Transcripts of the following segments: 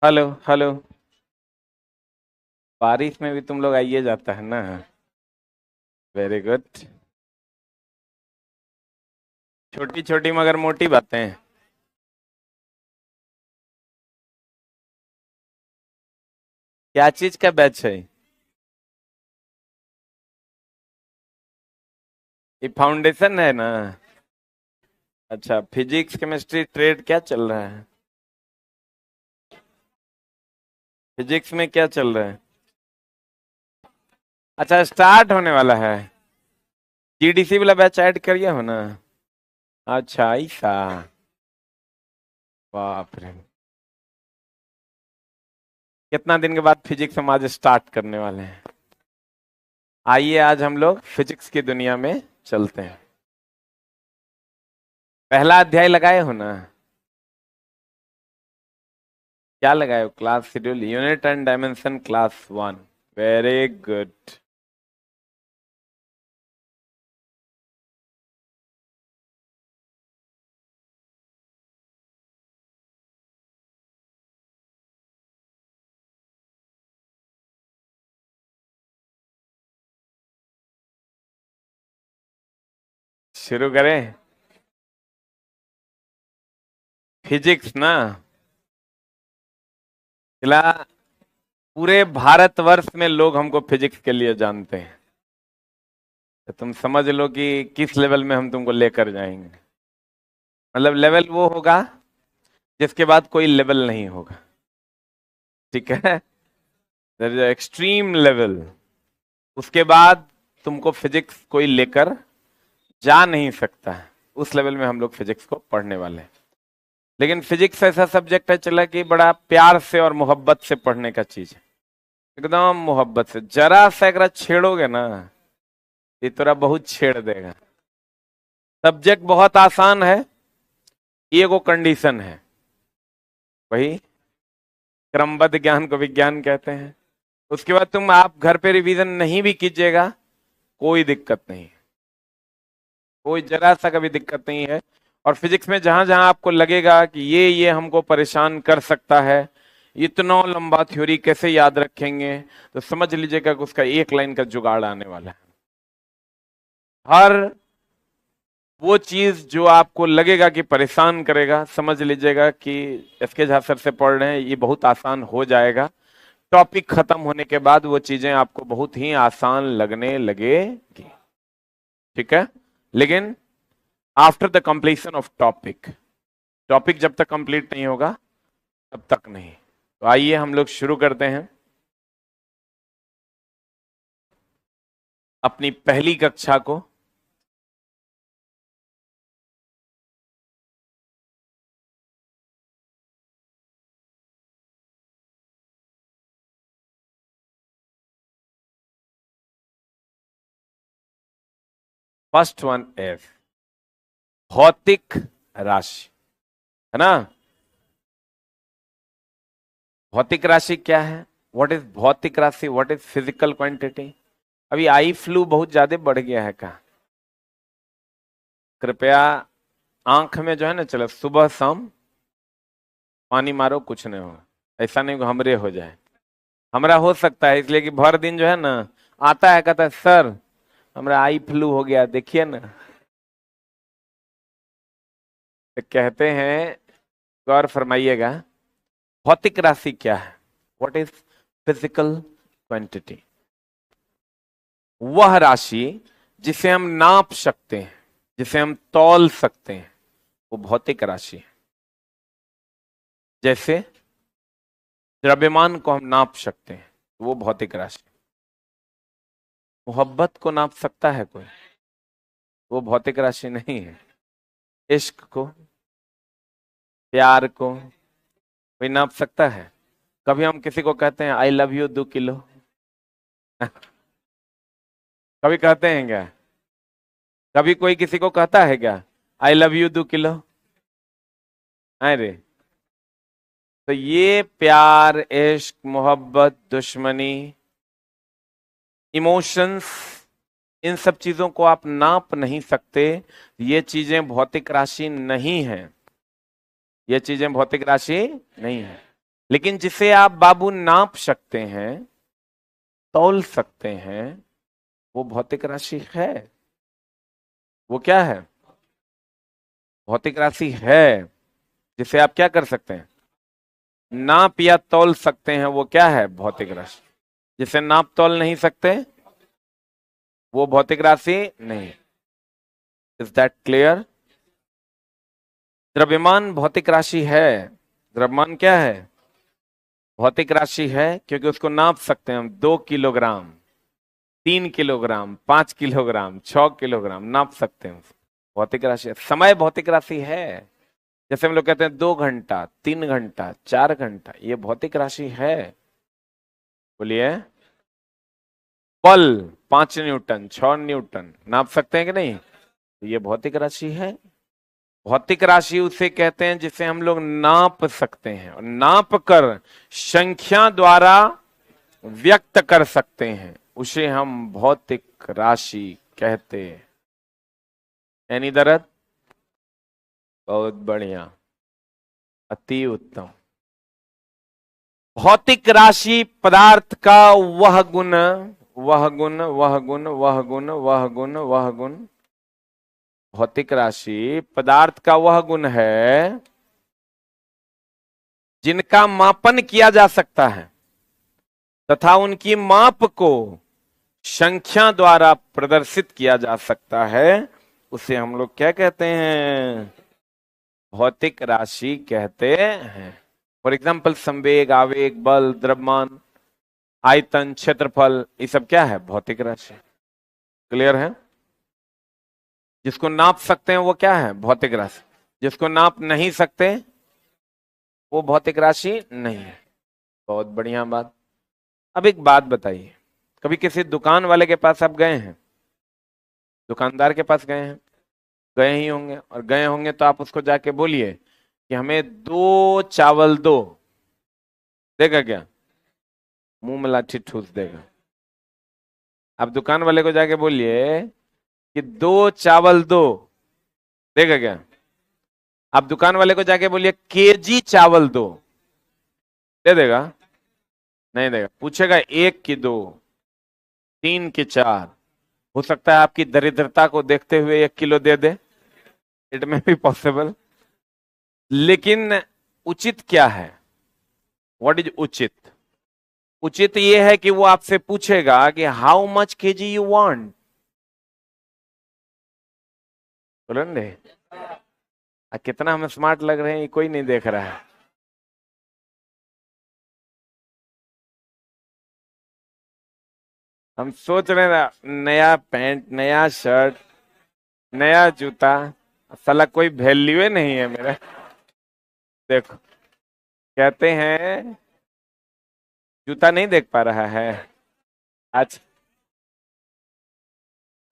Hello hello. बारिश में भी तुम लोग आइए जाता है ना। Very good. छोटी छोटी मगर मोटी बातें। क्या चीज का बैच है? ये फाउंडेशन है ना। अच्छा, फिजिक्स केमिस्ट्री ट्रेड क्या चल रहा है? फिजिक्स में क्या चल रहा है? अच्छा, स्टार्ट होने वाला है। जीडीसी वाला बैच ऐड करिए हो ना। अच्छा ऐसा। बाप रे। कितना दिन के बाद फिजिक्स हम आज स्टार्ट करने वाले हैं। आइए आज हम लोग फिजिक्स की दुनिया में चलते हैं। पहला अध्याय लगाए हो ना। क्या लगाए हो? Class schedule unit and dimension class one. Very good. शुरू करें। फिजिक्स ना। इला पूरे भारतवर्ष में लोग हमको फिजिक्स के लिए जानते हैं। तो तुम समझ लो कि किस लेवल में हम तुमको लेकर जाएंगे। मतलब लेवल वो होगा जिसके बाद कोई लेवल नहीं होगा। ठीक है। There is extreme level. उसके बाद तुमको फिजिक्स कोई लेकर जा नहीं सकता है। उस लेवल में हम लोग फिजिक्स को पढ़ने वाले हैं। लेकिन फिजिक्स ऐसा सब्जेक्ट है चला कि बड़ा प्यार से और मोहब्बत से पढ़ने का चीज है। एकदम मोहब्बत से। जरा सा अगर छेड़ोगे ना, ये तोरा बहुत छेड़ देगा। सब्जेक्ट बहुत आसान है। ये वो कंडीशन है। वही क्रमबद्ध ज्ञान को विज्ञान कहते हैं। उसके बाद तुम आप घर पे रिवीजन नहीं भी कीजिएगा, कोई दिक्कत नहीं। कोई जरा सा कभी दिक्कत नहीं है। और फिजिक्स में जहां जहां आपको लगेगा कि ये हमको परेशान कर सकता है, इतना लंबा थ्योरी कैसे याद रखेंगे, तो समझ लीजिएगा कि उसका एक लाइन का जुगाड़ आने वाला है। हर वो चीज जो आपको लगेगा कि परेशान करेगा, समझ लीजिएगा कि एसके झा सर से पढ़ रहे हैं, ये बहुत आसान हो जाएगा। टॉपिक खत्म होने के बाद वो चीजें आपको बहुत ही आसान लगने लगेगी। ठीक है। लेकिन after the completion of topic, topic जब तक कंप्लीट नहीं होगा तब तक नहीं। तो आइए हम लोग शुरू करते हैं अपनी पहली कक्षा को। फर्स्ट वन इज भौतिक राशि, है ना। भौतिक राशि क्या है? व्हाट इज भौतिक राशि? What is physical quantity? अभी आई फ्लू बहुत ज्यादा बढ़ गया है का? कृपया आंख में जो है ना, चलो सुबह शाम पानी मारो, कुछ नहीं होगा। ऐसा नहीं कि हमरे हो जाए। हमरा हो सकता है, इसलिए कि भर दिन जो है ना, आता है कहता है सर हमरा आई फ्लू हो गया, देखिए ना। तो कहते हैं, गौर फरमाइएगा, भौतिक राशि क्या है? What is physical quantity? वह राशि जिसे हम नाप सकते हैं, जिसे हम तौल सकते हैं, वो भौतिक राशि है। जैसे द्रव्यमान को हम नाप सकते हैं, वो भौतिक राशि। मोहब्बत को नाप सकता है कोई? वो भौतिक राशि नहीं है। इश्क को, प्यार को कोई नाप सकता है? कभी हम किसी को कहते हैं आई लव यू 2 किलो? कभी कहते हैं क्या? कभी कोई किसी को कहता है क्या आई लव यू 2 किलो? अरे, तो ये प्यार, इश्क, मोहब्बत, दुश्मनी, इमोशंस, इन सब चीजों को आप नाप नहीं सकते। ये चीजें भौतिक राशि नहीं है। ये चीजें भौतिक राशि नहीं है। लेकिन जिसे आप बाबू नाप सकते हैं, तौल सकते हैं, वो भौतिक राशि है। वो क्या है? भौतिक राशि है, जिसे आप क्या कर सकते हैं? नाप या तौल सकते हैं। वो क्या है? भौतिक राशि। जिसे नाप तौल नहीं सकते, वो भौतिक राशि नहीं। Is that clear? द्रव्यमान भौतिक राशि है। द्रव्यमान क्या है? भौतिक राशि है, क्योंकि उसको नाप सकते हैं हम। 2 किलोग्राम, 3 किलोग्राम, 5 किलोग्राम, 6 किलोग्राम नाप सकते हैं। भौतिक राशि है। समय भौतिक राशि है। जैसे हम लोग कहते हैं 2 घंटा, 3 घंटा, 4 घंटा, ये भौतिक राशि है। बोलिए। बल 5 न्यूटन, 6 न्यूटन नाप सकते हैं कि नहीं? ये भौतिक राशि है। भौतिक राशि उसे कहते हैं जिसे हम लोग नाप सकते हैं, और नाप कर संख्या द्वारा व्यक्त कर सकते हैं, उसे हम भौतिक राशि कहते हैं। यानी दरद, बहुत बढ़िया, अति उत्तम। भौतिक राशि पदार्थ का वह गुण, वह गुण, वह गुण, वह गुण, वह गुण, वह गुण। भौतिक राशि पदार्थ का वह गुण है जिनका मापन किया जा सकता है तथा उनकी माप को संख्या द्वारा प्रदर्शित किया जा सकता है। उसे हम लोग क्या कहते हैं? भौतिक राशि कहते हैं। फॉर एग्जाम्पल, संवेग, आवेग, बल, द्रव्यमान, आयतन, क्षेत्रफल, ये सब क्या है? भौतिक राशि। क्लियर है? जिसको नाप सकते हैं वो क्या है? भौतिक राशि। जिसको नाप नहीं सकते वो भौतिक राशि नहीं है। बहुत बढ़िया बात। अब एक बात बताइए, कभी किसी दुकान वाले के पास आप गए हैं? दुकानदार के पास गए हैं? गए ही होंगे, और गए होंगे तो आप उसको जाके बोलिए कि हमें 2 चावल दो। देगा क्या? मुंह में लाठी ठूस देगा। आप दुकान वाले को जाके बोलिए कि 2 चावल दो। देगा क्या? आप दुकान वाले को जाके बोलिए केजी चावल दो। दे देगा? नहीं देगा। पूछेगा 1 की 2, 3 की 4। हो सकता है आपकी दरिद्रता को देखते हुए 1 किलो दे दे। इट में भी पॉसिबल। लेकिन उचित क्या है? व्हाट इज उचित? उचित ये है कि वो आपसे पूछेगा कि how much KG you want. बोलेंगे कितना हमें स्मार्ट लग रहे हैं, ये कोई नहीं देख रहा है। हम सोच रहे हैं नया पैंट, नया शर्ट, नया जूता, साला कोई वैल्यू नहीं है मेरा। देखो, कहते हैं जूता नहीं देख पा रहा है। अच्छा,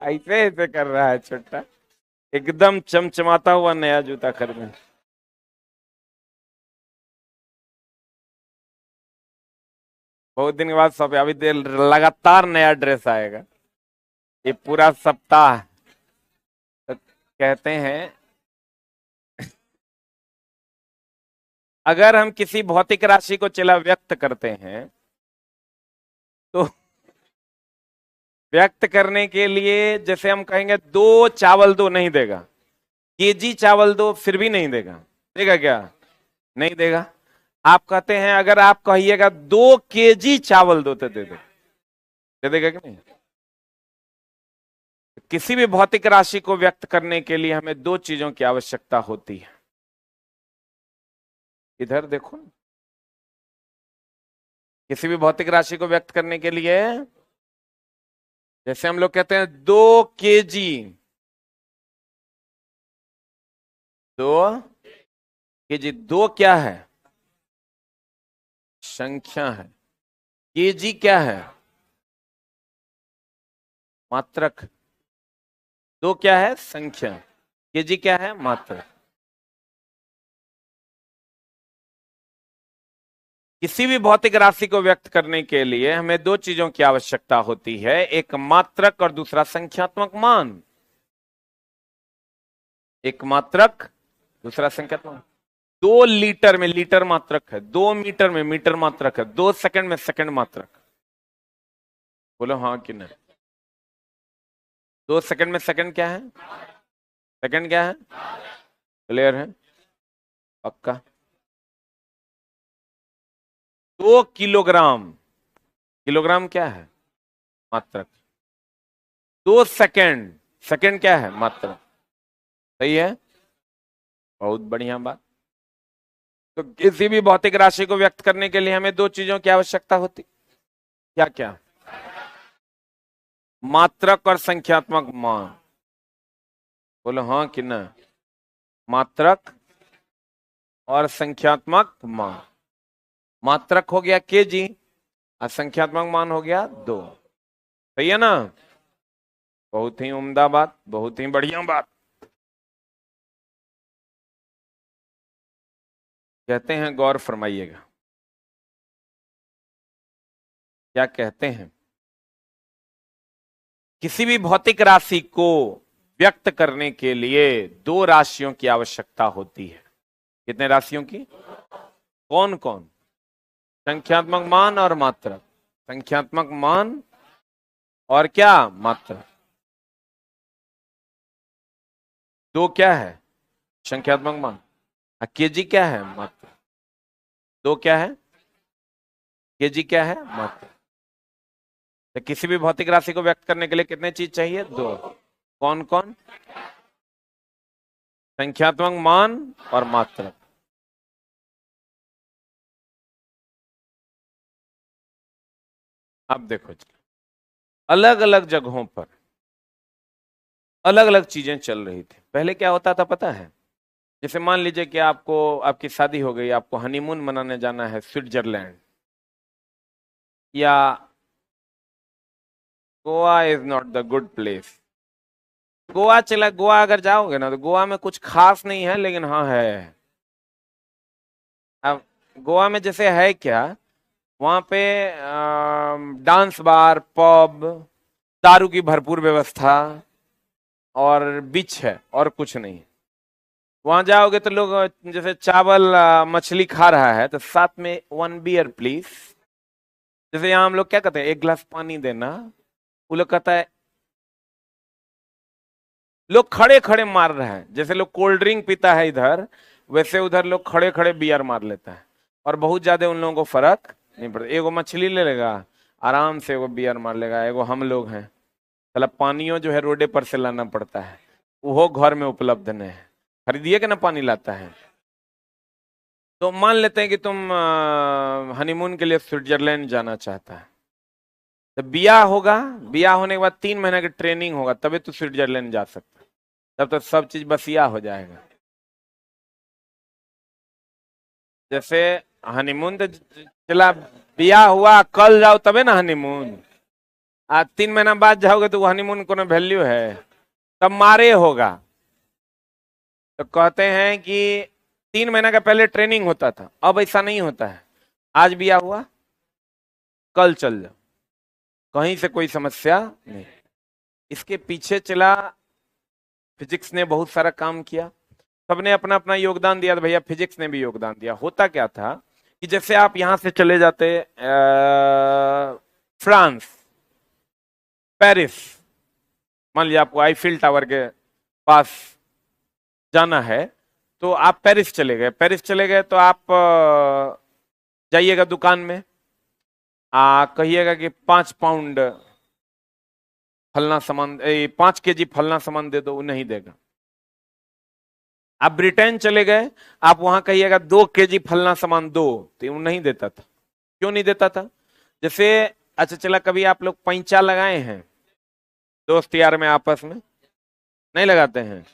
ऐसे ऐसे कर रहा है छोटा, एकदम चमचमाता हुआ नया जूता खरीदे। बहुत दिन के बाद सब, अभी लगातार नया ड्रेस आएगा ये पूरा सप्ताह। तो कहते हैं अगर हम किसी भौतिक राशि को चला व्यक्त करते हैं तो व्यक्त करने के लिए जैसे हम कहेंगे 2 चावल दो, नहीं देगा। केजी चावल दो, फिर भी नहीं देगा। देगा क्या? नहीं देगा। आप कहते हैं अगर आप कहिएगा 2 केजी चावल दो तो दे देगा कि नहीं? किसी भी भौतिक राशि को व्यक्त करने के लिए हमें 2 चीजों की आवश्यकता होती है। इधर देखो, किसी भी भौतिक राशि को व्यक्त करने के लिए, जैसे हम लोग कहते हैं 2 केजी, 2 केजी, 2 क्या है? संख्या है। केजी क्या है? मात्रक। 2 क्या है? संख्या। केजी क्या है? मात्रक। किसी भी भौतिक राशि को व्यक्त करने के लिए हमें 2 चीजों की आवश्यकता होती है, एक मात्रक और दूसरा संख्यात्मक मान। एक मात्रक, दूसरा संख्यात्मक। 2 लीटर में लीटर मात्रक है, 2 मीटर में मीटर मात्रक है, 2 सेकंड में सेकंड मात्रक। बोलो हाँ कि नहीं? 2 सेकंड में सेकंड क्या है? सेकंड क्या है? क्लियर है? पक्का? 2 किलोग्राम, किलोग्राम क्या है? मात्रक। 2 सेकंड, सेकंड क्या है? मात्रक। सही है, बहुत बढ़िया बात। तो किसी भी भौतिक राशि को व्यक्त करने के लिए हमें दो चीजों की आवश्यकता होती, क्या क्या? मात्रक और संख्यात्मक मान। बोलो हाँ कि ना? मात्रक और संख्यात्मक मान। मात्रक हो गया केजी और संख्यात्मक मान हो गया 2। सही है ना? बहुत ही उम्दा बात, बहुत ही बढ़िया बात। कहते हैं, गौर फरमाइएगा क्या कहते हैं। किसी भी भौतिक राशि को व्यक्त करने के लिए दो राशियों की आवश्यकता होती है। कितने राशियों की? कौन कौन? संख्यात्मक मान और मात्रक। संख्यात्मक मान और क्या? मात्रक। दो क्या है? संख्यात्मक मान। केजी क्या है? मात्रक। दो क्या है? केजी क्या है? मात्रक। तो किसी भी भौतिक राशि को व्यक्त करने के लिए कितने चीज चाहिए? दो। कौन कौन? संख्यात्मक मान और मात्रक। अब देखो जी, अलग अलग जगहों पर अलग अलग चीजें चल रही थी। पहले क्या होता था पता है? जैसे मान लीजिए कि आपको, आपकी शादी हो गई, आपको हनीमून मनाने जाना है स्विट्जरलैंड, या Goa is not the good place. Goa चला, गोवा अगर जाओगे ना तो गोवा में कुछ खास नहीं है, लेकिन हाँ है। अब गोवा में जैसे है क्या, वहां पे डांस बार, पब, दारू की भरपूर व्यवस्था और बीच है, और कुछ नहीं। वहां जाओगे तो लोग जैसे चावल मछली खा रहा है तो साथ में 1 बियर प्लीज। जैसे यहाँ हम लोग क्या कहते हैं, 1 गिलास पानी देना, वो लोग कहता है। लोग खड़े खड़े मार रहे हैं, जैसे लोग कोल्ड ड्रिंक पीता है इधर, वैसे उधर लोग खड़े खड़े बियर मार लेता है। और बहुत ज्यादा उन लोगों को फर्क नहीं पड़ता। एगो मछली ले लेगा, आराम से एगो बियर मार लेगा। एगो हम लोग हैं, मतलब पानियों जो है रोडे पर से लाना पड़ता है, वो घर में उपलब्ध नहीं है, खरीदिए के ना पानी लाता है। तो मान लेते हैं कि तुम हनीमून के लिए स्विट्जरलैंड जाना चाहता है, तो बिया होगा, बिया होने के बाद 3 महीने की ट्रेनिंग होगा, तभी तो स्विट्जरलैंड जा सकता है। तब तक सब चीज बसिया हो जाएगा। जैसे हनीमून तो चला, बिया हुआ कल जाओ तबे ना हनीमून। आज 3 महीना बाद जाओगे तो वो हनीमून को वैल्यू है, तब मारे होगा। तो कहते हैं कि 3 महीना का पहले ट्रेनिंग होता था, अब ऐसा नहीं होता है। आज बिया हुआ, कल चल जाओ, कहीं से कोई समस्या नहीं। इसके पीछे चला, फिजिक्स ने बहुत सारा काम किया, सबने अपना अपना योगदान दिया। तो भैया फिजिक्स ने भी योगदान दिया। होता क्या था कि जैसे आप यहां से चले जाते फ्रांस, पेरिस, मान लिया आपको आईफिल टावर के पास जाना है, तो आप पेरिस चले गए। पेरिस चले गए तो आप जाइएगा दुकान में, कहिएगा कि 5 पाउंड फलना सामान, 5 केजी फलना सामान दे दो, वो नहीं देगा। आप ब्रिटेन चले गए, आप वहां कहिएगा 2 केजी फलना सामान दो, तो वो नहीं देता था। क्यों नहीं देता था? जैसे, अच्छा चला, कभी आप लोग पैंचा लगाए हैं दोस्त यार में आपस में? नहीं लगाते हैं?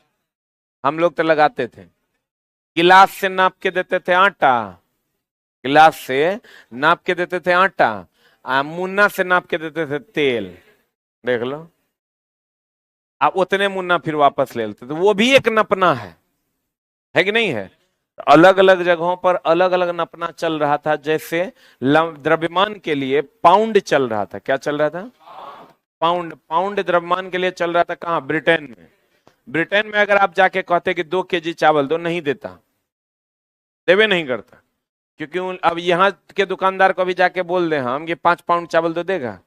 हम लोग तो लगाते थे। गिलास से नाप के देते थे आटा, गिलास से नाप के देते थे आटा, मुन्ना से नाप के देते थे तेल। देख लो, आप उतने मुन्ना फिर वापस ले लेते, तो वो भी एक नपना है कि नहीं है? अलग अलग जगहों पर अलग अलग नपना चल रहा था। जैसे द्रव्यमान के लिए पाउंड चल रहा था। क्या चल रहा था? पाउंड। पाउंड द्रव्यमान के लिए चल रहा था कहाँ? ब्रिटेन में। ब्रिटेन में अगर आप जाके कहते कि 2 केजी चावल दो, नहीं देता। देवे नहीं करता, क्योंकि अब यहाँ के दुकानदार को भी जाके बोल दे हम कि 5 पाउंड चावल तो देगा।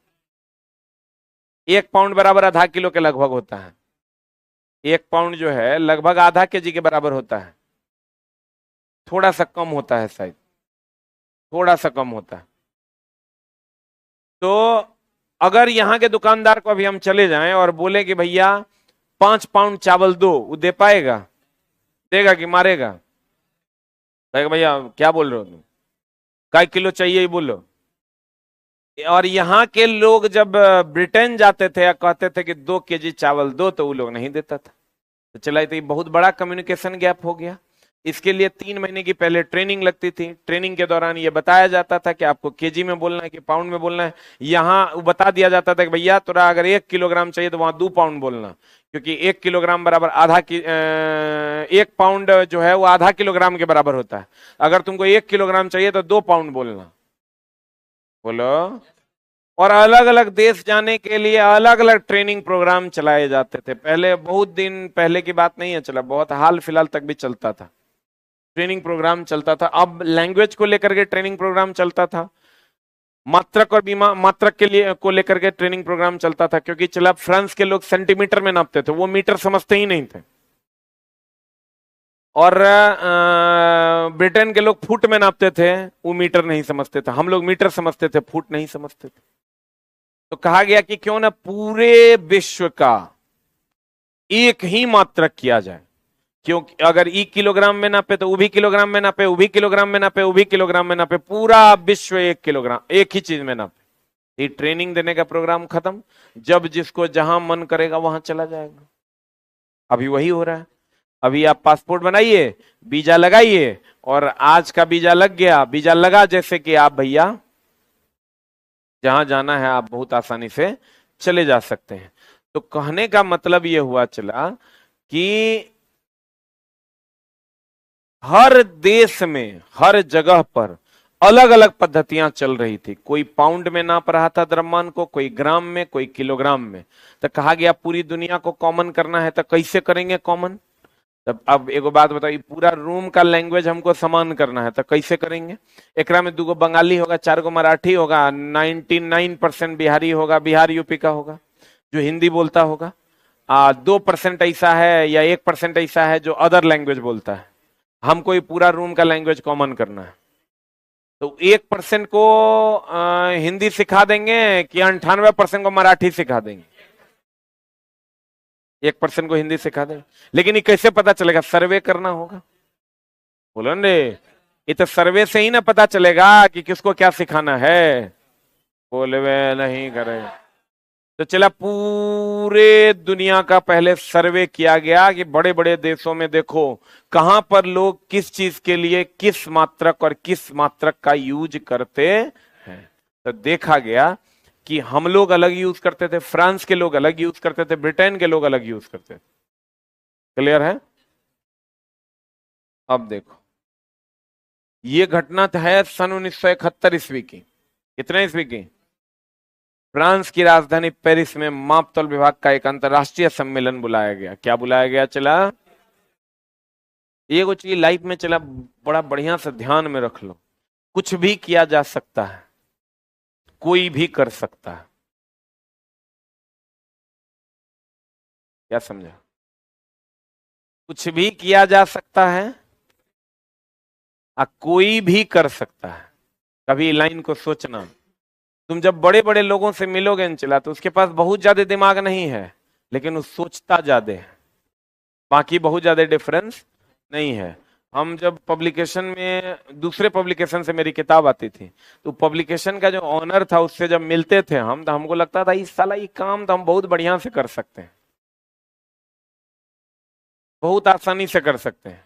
1 पाउंड बराबर आधा किलो के लगभग होता है। 1 पाउंड जो है लगभग आधा केजी के बराबर होता है, थोड़ा सा कम होता है शायद, थोड़ा सा कम होता है। तो अगर यहाँ के दुकानदार को अभी हम चले जाएं और बोले कि भैया 5 पाउंड चावल दो, वो दे पाएगा? देगा कि मारेगा? कहेगा भैया क्या बोल रहे हो तुम, काय किलो चाहिए ही बोलो। और यहाँ के लोग जब ब्रिटेन जाते थे या कहते थे कि 2 केजी चावल दो, तो वो लोग नहीं देता था। तो चला, तो ये बहुत बड़ा कम्युनिकेशन गैप हो गया। इसके लिए 3 महीने की पहले ट्रेनिंग लगती थी। ट्रेनिंग के दौरान ये बताया जाता था कि आपको केजी में बोलना है कि पाउंड में बोलना है। यहाँ बता दिया जाता था कि भैया तुरा अगर 1 किलोग्राम चाहिए तो वहां 2 पाउंड बोलना, क्योंकि 1 किलोग्राम बराबर 1 पाउंड जो है वो आधा किलोग्राम के बराबर होता है। अगर तुमको 1 किलोग्राम चाहिए तो 2 पाउंड बोलना। बोलो। और अलग अलग देश जाने के लिए अलग अलग ट्रेनिंग प्रोग्राम चलाए जाते थे। पहले, बहुत दिन पहले की बात नहीं है, चला बहुत हाल फिलहाल तक भी चलता था, ट्रेनिंग प्रोग्राम चलता था। अब लैंग्वेज को लेकर के ट्रेनिंग प्रोग्राम चलता था, मात्रक और बीमा मात्रक के लिए को लेकर के ट्रेनिंग प्रोग्राम चलता था, क्योंकि चला फ्रांस के लोग सेंटीमीटर में नापते थे, वो मीटर समझते ही नहीं थे। और ब्रिटेन के लोग फुट में नापते थे, वो मीटर नहीं समझते थे। हम लोग मीटर समझते थे, फुट नहीं समझते थे। तो कहा गया कि क्यों ना पूरे विश्व का एक ही मात्रक किया जाए, क्योंकि अगर ई किलोग्राम में नापे तो वो भी किलोग्राम में नापे, वो भी किलोग्राम में नापे, वो भी किलोग्राम में नापे, पूरा विश्व 1 किलोग्राम, एक ही चीज में नापे। ये ट्रेनिंग देने का प्रोग्राम खत्म, जब जिसको जहां मन करेगा वहां चला जाएगा। अभी वही हो रहा है। अभी आप पासपोर्ट बनाइए, वीजा लगाइए, और आज का वीजा लग गया, वीजा लगा जैसे कि आप भैया जहां जाना है आप बहुत आसानी से चले जा सकते हैं। तो कहने का मतलब ये हुआ चला कि हर देश में, हर जगह पर अलग अलग पद्धतियां चल रही थी। कोई पाउंड में नाप रहा था द्रव्यमान को, कोई ग्राम में, कोई किलोग्राम में। तो कहा गया पूरी दुनिया को कॉमन करना है, तो कैसे करेंगे कॉमन? तब अब एगो बात बताइए, पूरा रूम का लैंग्वेज हमको समान करना है तो कैसे करेंगे? एकरा में 2 बंगाली होगा, 4 मराठी होगा, 99% बिहारी होगा, बिहार यूपी का होगा जो हिंदी बोलता होगा, 2% ऐसा है या 1% ऐसा है जो अदर लैंग्वेज बोलता है। हमको ये पूरा रूम का लैंग्वेज कॉमन करना है। तो 1% को हिंदी सिखा देंगे कि 98% को मराठी सिखा देंगे? 1% को हिंदी सिखा देंगे, लेकिन ये कैसे पता चलेगा? सर्वे करना होगा। बोलो ने, ये तो सर्वे से ही ना पता चलेगा कि किसको क्या सिखाना है। बोले वे नहीं करे। तो चला, पूरे दुनिया का पहले सर्वे किया गया कि बड़े बड़े देशों में देखो कहां पर लोग किस चीज के लिए किस मात्रक और किस मात्रक का यूज करते हैं। तो देखा गया कि हम लोग अलग यूज करते थे, फ्रांस के लोग अलग यूज करते थे, ब्रिटेन के लोग अलग यूज करते थे। क्लियर है? अब देखो, ये घटना है सन 1971 ईस्वी की। कितने ईस्वी की? फ्रांस की राजधानी पेरिस में मापतौल विभाग का एक अंतरराष्ट्रीय सम्मेलन बुलाया गया। क्या बुलाया गया? चला, ये कुछ चीज लाइफ में चला बड़ा बढ़िया से ध्यान में रख लो। कुछ भी किया जा सकता है, कोई भी कर सकता है। क्या समझा? कुछ भी किया जा सकता है, कोई भी कर सकता है। कभी लाइन को सोचना, तुम जब बड़े बड़े लोगों से मिलोगे न चला, तो उसके पास बहुत ज्यादा दिमाग नहीं है, लेकिन वो सोचता ज्यादा है। बाकी बहुत ज्यादा डिफरेंस नहीं है। हम जब पब्लिकेशन में, दूसरे पब्लिकेशन से मेरी किताब आती थी, तो पब्लिकेशन का जो ऑनर था उससे जब मिलते थे हम, तो हमको लगता था इस साला ये काम तो हम बहुत बढ़िया से कर सकते हैं, बहुत आसानी से कर सकते हैं।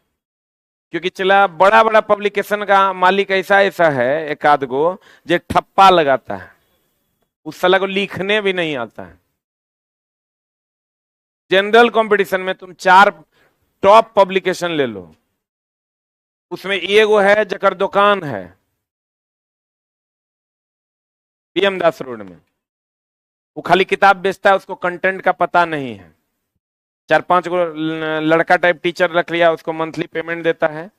क्योंकि चला बड़ा बड़ा पब्लिकेशन का मालिक ऐसा ऐसा है, एक आध गो, जो ठप्पा लगाता है, उस साला को लिखने भी नहीं आता है। जनरल कंपटीशन में तुम 4 टॉप पब्लिकेशन ले लो, उसमें एगो है जकर दुकान है पीएम दास रोड में, वो खाली किताब बेचता है, उसको कंटेंट का पता नहीं है। 4-5 गो लड़का टाइप टीचर रख लिया, उसको मंथली पेमेंट देता है,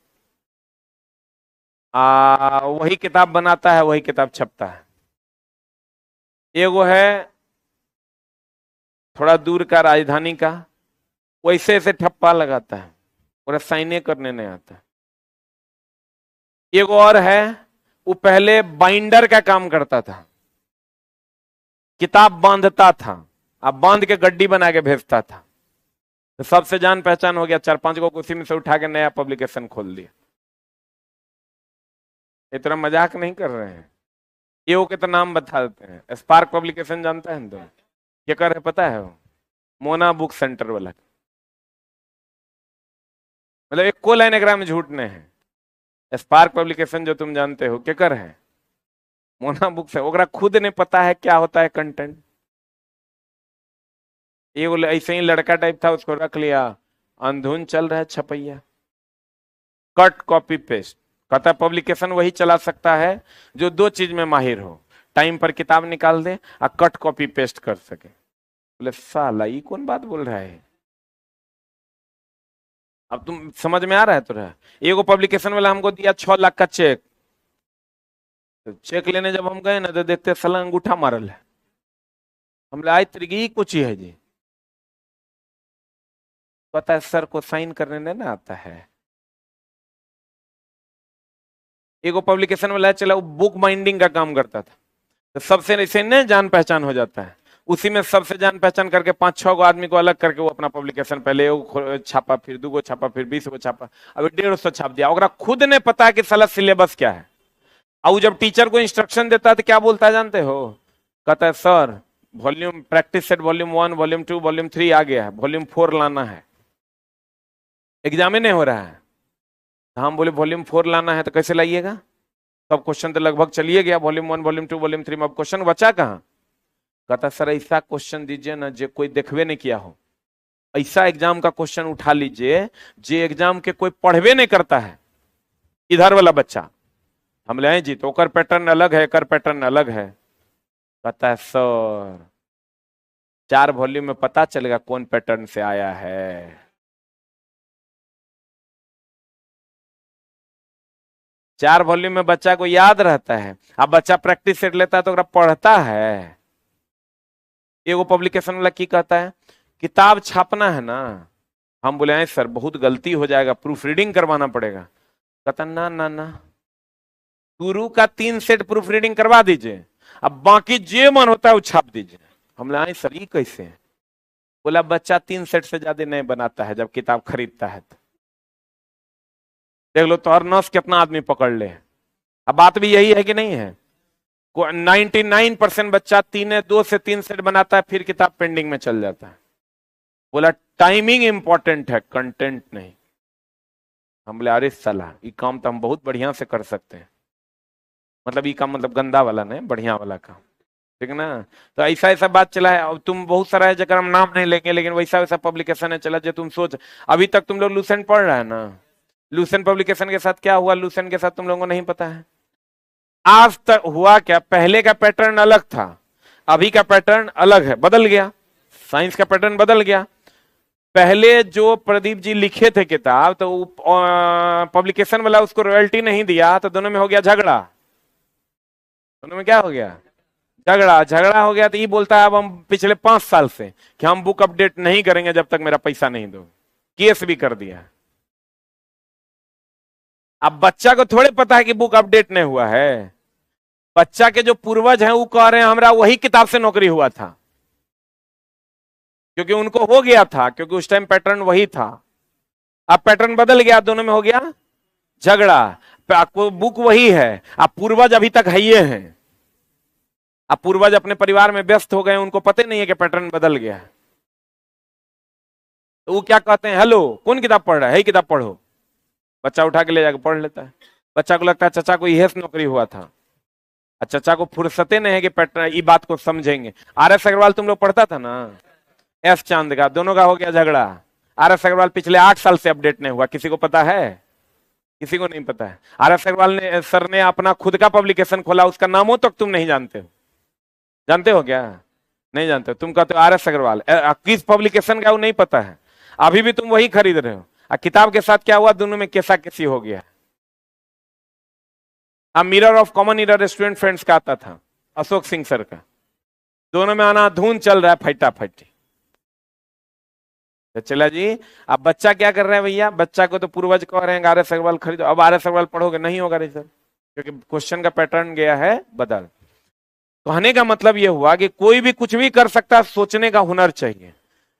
वही किताब बनाता है, वही किताब छपता है। एगो है थोड़ा दूर का राजधानी का, वैसे ऐसे ठप्पा लगाता है, पूरा साइने करने नहीं आता। एगो और है, वो पहले बाइंडर का काम करता था, किताब बांधता था, अब बांध के गड्डी बना के भेजता था। तो सबसे जान पहचान हो गया, 4-5 को उसी में से उठा के नया पब्लिकेशन खोल दिया। इतना मजाक नहीं कर रहे हैं। ये वो के तो नाम बता देते हैं। स्पार्क पब्लिकेशन जानता है तो क्या कर है पता है? वो मोना बुक सेंटर वाला, मतलब एक को लाइन एग्राम झूठ नहीं है। स्पार्क पब्लिकेशन जो तुम जानते हो क्या कर है, मोना बुक से, ओकरा खुद नहीं पता है क्या होता है कंटेंट। ये वो ऐसे ही लड़का टाइप था, उसको रख लिया, अंधुन चल रहा है छपैया, कट कॉपी पेस्ट। कहता पब्लिकेशन वही चला सकता है जो दो चीज में माहिर हो, टाइम पर किताब निकाल दे और कट कॉपी पेस्ट कर सके। बोले साला ये कौन बात बोल रहा है? अब तुम समझ में आ रहा है तुरा? एगो पब्लिकेशन वाला हमको दिया 6 लाख का चेक, तो चेक लेने जब हम गए ना तो देखते साला अंगूठा मारल है। हम आज तरीके कुछ ही है जी, पता है सर को साइन करने नहीं ना आता है। एगो पब्लिकेशन वाला चला, वो बुक बाइंडिंग का काम करता था, तो सबसे ऐसे न जान पहचान हो जाता है, उसी में सबसे जान पहचान करके 5-6 गो आदमी को अलग करके वो अपना पब्लिकेशन पहले वो छापा, फिर 2 गो छापा, फिर 20 गो छापा, अब 150 छाप दिया। ओकरा खुद ने पता है कि साला सिलेबस क्या है। और जब टीचर को इंस्ट्रक्शन देता है तो क्या बोलता है जानते हो? कहता है sir volume practice set volume 1 volume 2 volume 3 आ गया है, वॉल्यूम 4 लाना है, एग्जाम ही नहीं हो रहा है। हम बोले वॉल्यूम 4 लाना है तो कैसे लाइएगा? सब क्वेश्चन तो लगभग चलिए गया, वॉल्यूम 1 वॉल्यूम 2 वॉल्यूम 3 में अब क्वेश्चन बचा कहाँ? कहता सर ऐसा क्वेश्चन दीजिए ना जो कोई देखवे नहीं किया हो, ऐसा एग्जाम का क्वेश्चन उठा लीजिए जो एग्जाम के कोई पढ़वे नहीं करता है, इधर वाला बच्चा। हम ले जी तो ओकर पैटर्न अलग है, कर पैटर्न अलग है। कहता है सर 4 वॉल्यूम में पता चलेगा कौन पैटर्न से आया है। 4 वॉल्यूम में बच्चा को याद रहता है, अब बच्चा प्रैक्टिस सेट लेता है तो पढ़ता है। एगो पब्लिकेशन वाला की कहता है किताब छापना है ना, हम बोले हैं सर बहुत गलती हो जाएगा, प्रूफ रीडिंग करवाना पड़ेगा। कहता ना ना ना, गुरु का 3 सेट प्रूफ रीडिंग करवा दीजिए, अब बाकी जो मन होता है वो छाप दीजिए। हम बोले सर ये कैसे? बोला बच्चा 3 सेट से ज्यादा नहीं बनाता है जब किताब खरीदता है तो। देख लो तो हर नस कितना आदमी पकड़ ले। अब बात भी यही है कि नहीं है? 99% बच्चा 2 से 3 सेट बनाता है, फिर किताब पेंडिंग में चल जाता है। बोला टाइमिंग इंपॉर्टेंट है, कंटेंट नहीं। हम बोले अरे साला ये काम तो हम बहुत बढ़िया से कर सकते हैं, मतलब ये काम मतलब गंदा वाला नहीं, बढ़िया वाला काम, ठीक है ना? तो ऐसा ऐसा बात चला है। अब तुम बहुत सारा है जगह हम नाम नहीं लेंगे, लेकिन वैसा वैसा पब्लिकेशन है चला जो तुम सोच। अभी तक तुम लोग लूसेंट पढ़ रहा है ना, लूसेंट पब्लिकेशन के साथ क्या हुआ, लूसेंट के साथ तुम लोगों को नहीं पता है। आज तक हुआ क्या, पहले का पैटर्न अलग था, अभी का पैटर्न अलग है, बदल गया। साइंस का पैटर्न बदल गया। पहले जो प्रदीप जी लिखे थे किताब, तो पब्लिकेशन वाला उसको रॉयल्टी नहीं दिया, तो दोनों में हो गया झगड़ा। दोनों में क्या हो गया? झगड़ा। झगड़ा हो गया तो ये बोलता है अब हम पिछले 5 साल से कि हम बुक अपडेट नहीं करेंगे जब तक मेरा पैसा नहीं दो। केस भी कर दिया। अब बच्चा को थोड़े पता है कि बुक अपडेट नहीं हुआ है। बच्चा के जो पूर्वज हैं वो कह रहे हैं हमरा वही किताब से नौकरी हुआ था, क्योंकि उनको हो गया था, क्योंकि उस टाइम पैटर्न वही था। अब पैटर्न बदल गया, दोनों में हो गया झगड़ा। आपको बुक वही है, आप पूर्वज अभी तक है ये हैं। अब पूर्वज अपने परिवार में व्यस्त हो गए, उनको पता नहीं है कि पैटर्न बदल गया है। तो वो क्या कहते हैं, हेलो कौन किताब पढ़ रहा है, किताब पढ़ो। बच्चा उठा के ले जाकर पढ़ लेता है। बच्चा को लगता है चाचा को यह नौकरी हुआ था, और चाचा को फुर्सते नहीं है कि पैटर्न ये बात को समझेंगे। RS अग्रवाल तुम लोग पढ़ता था ना, एस चांद का, दोनों का हो गया झगड़ा। RS अग्रवाल पिछले 8 साल से अपडेट नहीं हुआ, किसी को पता है? किसी को नहीं पता है। RS अग्रवाल ने सर ने अपना खुद का पब्लिकेशन खोला, उसका नामों तक तुम नहीं जानते हो। जानते हो क्या? नहीं जानते हो। तुम कहते हो RS अग्रवाल, किस पब्लिकेशन का वो नहीं पता है। अभी भी तुम वही खरीद रहे हो। किताब के साथ क्या हुआ, दोनों में कैसा कैसी हो गया। हाँ, mirror of common error student friends का आता था, अशोक सिंह सर का। दोनों में आना धून चल रहा है फटाफट। तो चला जी, अब बच्चा क्या कर रहा है भैया, बच्चा को तो पूर्वज कह रहे हैं आर्य सगवल खरीदो, अब आर्य सगवल पढ़ोगे नहीं होगा रिजल्ट, क्योंकि क्वेश्चन का पैटर्न गया है बदल। कहने का मतलब यह हुआ कि कोई भी कुछ भी कर सकता है, सोचने का हुनर चाहिए।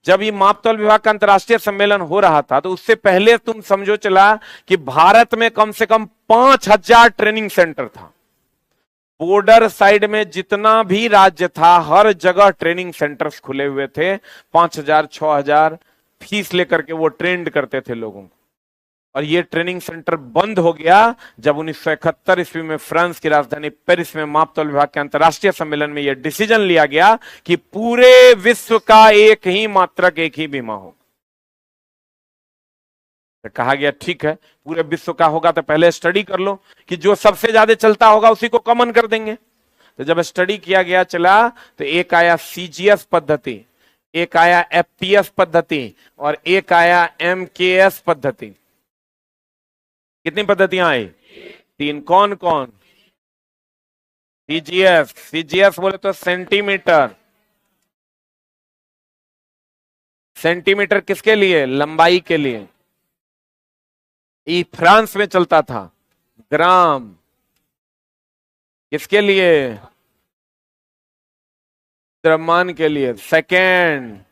जब ये मापतौल विभाग का अंतर्राष्ट्रीय सम्मेलन हो रहा था, तो उससे पहले तुम समझो चला कि भारत में कम से कम 5,000 ट्रेनिंग सेंटर था। बॉर्डर साइड में जितना भी राज्य था, हर जगह ट्रेनिंग सेंटर्स खुले हुए थे। 5,000 6,000 फीस लेकर के वो ट्रेंड करते थे लोगों को। और ये ट्रेनिंग सेंटर बंद हो गया जब 1971 ईस्वी में फ्रांस की राजधानी पेरिस में मापतौल विभाग के अंतर्राष्ट्रीय सम्मेलन में यह डिसीजन लिया गया कि पूरे विश्व का एक ही मात्रक, एक ही बीमा हो। तो कहा गया ठीक है, पूरे विश्व का होगा तो पहले स्टडी कर लो कि जो सबसे ज्यादा चलता होगा उसी को कॉमन कर देंगे। तो जब स्टडी किया गया चला, तो एक आया सीजीएस पद्धति, एक आया एफपीएस पद्धति, और एक आया एमकेएस पद्धति। कितनी पद्धतियां आई? 3। कौन कौन? सीजीएस, सीजीएस बोले तो सेंटीमीटर। सेंटीमीटर किसके लिए? लंबाई के लिए। ई फ्रांस में चलता था। ग्राम किसके लिए? द्रव्यमान के लिए। सेकेंड,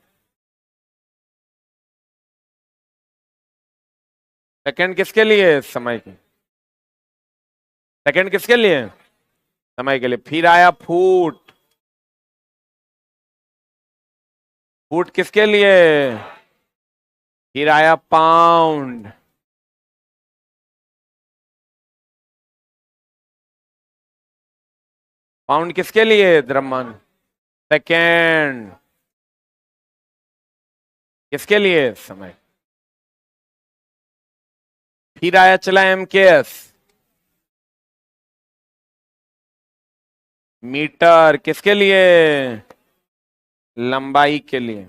सेकेंड किसके लिए? समय के। सेकेंड किसके लिए? समय के लिए। फिर आया फुट, फुट किसके लिए? फिर आया पाउंड, पाउंड किसके लिए? द्रव्यमान। सेकेंड किसके लिए? समय। फिर आया चला एमकेएस, मीटर किसके लिए? लंबाई के लिए।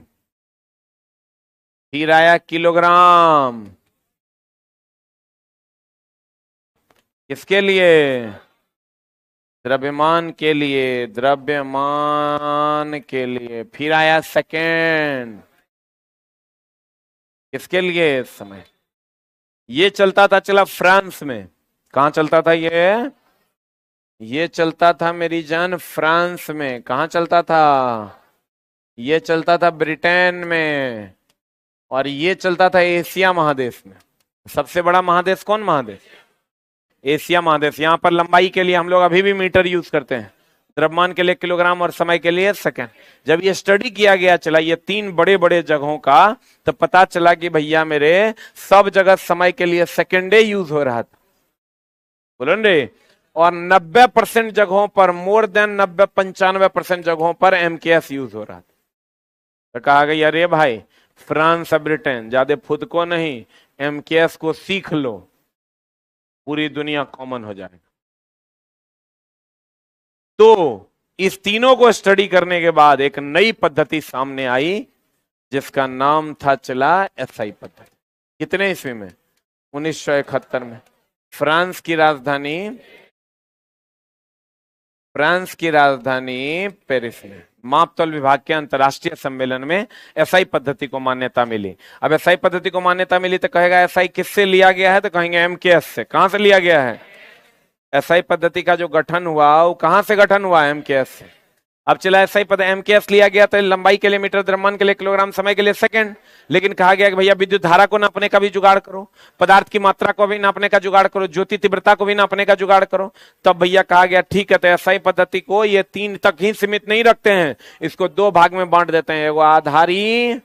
फिर आया किलोग्राम, किसके लिए? द्रव्यमान के लिए, द्रव्यमान के लिए। फिर आया सेकेंड, किसके लिए? समय। ये चलता था चला फ्रांस में। कहां चलता था ये चलता था मेरी जान फ्रांस में। कहां चलता था? ये चलता था ब्रिटेन में। और ये चलता था एशिया महादेश में। सबसे बड़ा महादेश कौन महादेश? एशिया महादेश। यहां पर लंबाई के लिए हम लोग अभी भी मीटर यूज करते हैं, द्रव्यमान के लिए किलोग्राम, और समय के लिए सेकंड। जब ये स्टडी किया गया चला ये 3 बड़े बड़े जगहों का, तो पता चला कि भैया मेरे सब जगह समय के लिए सेकेंडे यूज हो रहा था। बोलो रे। और 90% जगहों पर, मोर देन 90-95% जगहों पर एमकेएस यूज हो रहा था। तो कहा गया अरे भाई, फ्रांस और ब्रिटेन ज्यादा खुद को नहीं, एमकेएस को सीख लो, पूरी दुनिया कॉमन हो जाएगा। तो इस तीनों को स्टडी करने के बाद एक नई पद्धति सामने आई जिसका नाम था चला एसआई पद्धति। कितने ईस्वी में? 1971 में। फ्रांस की राजधानी पेरिस में मापतौल विभाग के अंतर्राष्ट्रीय सम्मेलन में एसआई पद्धति को मान्यता मिली। अब एसआई पद्धति को मान्यता मिली तो कहेगा एसआई किससे लिया गया है? तो कहेंगे एमकेएस से। कहां से लिया गया है? एसआई पद्धति का जो गठन हुआ वो कहां से गठन हुआ? एमकेएस से। अब चला एसआई पद्धति, एमकेएस लिया गया तो लंबाई के लिए मीटर, द्रव्यमान के लिए किलोग्राम, समय के लिए सेकंड। लेकिन कहा गया कि भैया विद्युत धारा को नापने का भी जुगाड़ करो, पदार्थ की मात्रा को भी नापने का जुगाड़ करो, ज्योति तीव्रता को भी नापने का जुगाड़ करो। तब भैया कहा गया ठीक है, तो एसआई पद्धति को ये 3 तक ही सीमित नहीं रखते हैं, इसको 2 भाग में बांट देते हैं, एगो आधारी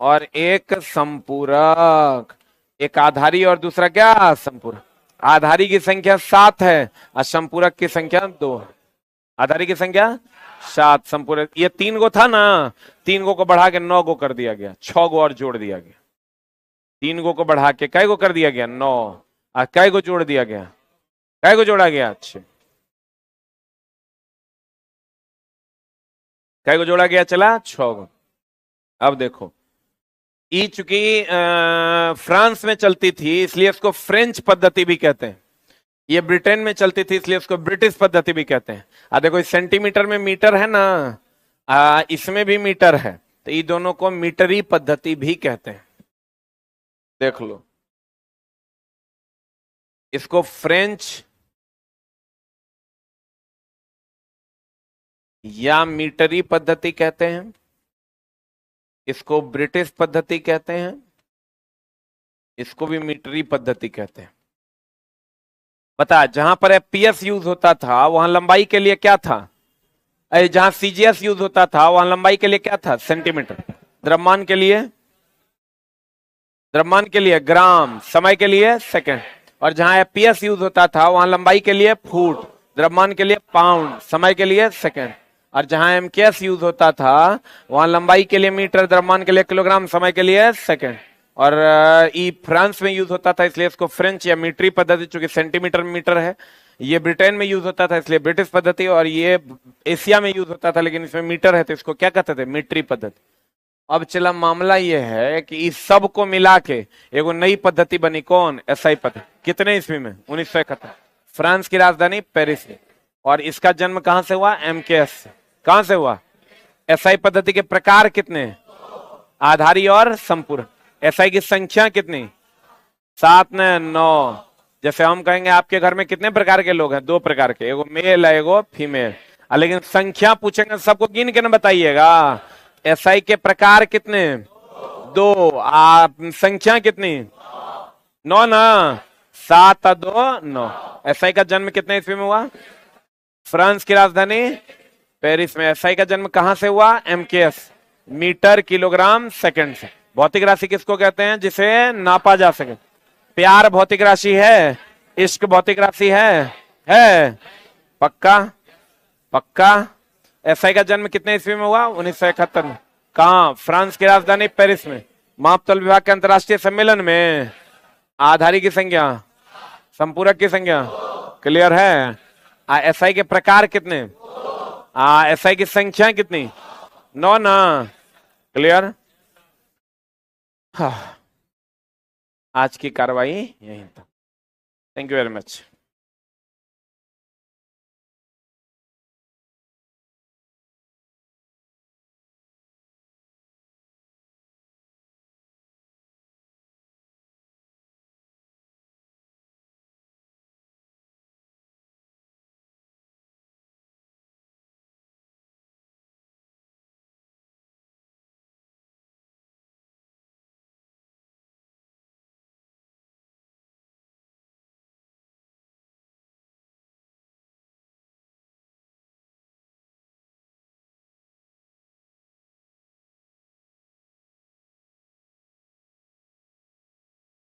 और एक संपूरक। एक आधारी और दूसरा क्या? संपूरक। आधारी की संख्या 7 है और संपूरक की संख्या 2 है। आधारी की संख्या 7, संपूरक ये 3 गो था ना, 3 गो को बढ़ा के 9 गो कर दिया गया, 6 गो और जोड़ दिया गया। 3 गो को बढ़ा के कै गो कर दिया गया? 9। और कै गो जोड़ दिया गया? कै गो जोड़ा गया? अच्छे, कै गो जोड़ा गया? चला 6 गो। अब देखो, ई चूंकि फ्रांस में चलती थी इसलिए इसको फ्रेंच पद्धति भी कहते हैं। ये ब्रिटेन में चलती थी इसलिए उसको ब्रिटिश पद्धति भी कहते हैं। देखो इस सेंटीमीटर में मीटर है ना, इसमें भी मीटर है, तो ये दोनों को मीटरी पद्धति भी कहते हैं। देख लो, इसको फ्रेंच या मीटरी पद्धति कहते हैं, इसको ब्रिटिश पद्धति कहते हैं, इसको भी मीटरी पद्धति कहते हैं। बता, जहां पर एफपीएस यूज होता था वहां लंबाई के लिए क्या था? जहां सीजीएस यूज होता था वहां लंबाई के लिए क्या था? सेंटीमीटर। द्रव्यमान के लिए ग्राम, समय के लिए सेकंड। और जहां एफपीएस यूज होता था वहां लंबाई के लिए फुट, द्रव्यमान के लिए पाउंड, समय के लिए सेकंड। और जहां एमकेएस यूज होता था वहां लंबाई के लिए मीटर, द्रव्यमान के लिए किलोग्राम, समय के लिए सेकंड। और ई फ्रांस में यूज होता था इसलिए इसको फ्रेंच या मीटरी पद्धति, चूंकि सेंटीमीटर में मीटर है। ये ब्रिटेन में यूज होता था इसलिए ब्रिटिश पद्धति, और ये एशिया में यूज होता था लेकिन इसमें मीटर है तो इसको क्या कहते थे? मीटरी पद्धति। अब चला मामला ये है कि इस सब को मिला के एगो नई पद्धति बनी, कौन? एसआई पद्धति। कितने ईस्वी में? 1971। फ्रांस की राजधानी पेरिस में। और इसका जन्म कहां से हुआ? एमकेएस से। कहां से हुआ? एसआई पद्धति के प्रकार कितने? आधारी और संपूर्ण। एसआई की संख्या कितनी? 7 ने 9। जैसे हम कहेंगे आपके घर में कितने प्रकार के लोग हैं? 2 प्रकार के, एगो मेल है एगो फीमेल। लेकिन संख्या पूछेंगे सबको गिन के ना बताइएगा। एसआई के प्रकार कितने? 2। संख्या कितनी? 9 ना। 7 और 2 9। एसआई का जन्म कितने ईस्वी में हुआ? फ्रांस की राजधानी पेरिस में। एसआई का जन्म कहां से हुआ? एमकेएस, मीटर किलोग्राम सेकंड से। भौतिक राशि किसको कहते हैं? जिसे नापा जा सके। प्यार भौतिक राशि है? इश्क भौतिक राशि है? पक्का? पक्का? एसआई का जन्म कितने ईस्वी में हुआ? 1971 में। कहा? फ्रांस की राजधानी पेरिस में। मापतल विभाग के अंतरराष्ट्रीय सम्मेलन में। आधारी की संख्या, संपूरक की संख्या, क्लियर है? एसआई के प्रकार कितने? एसआई की संख्या कितनी? 9 ना। क्लियर? आज की कार्रवाई यहीं तक। Thank you very much.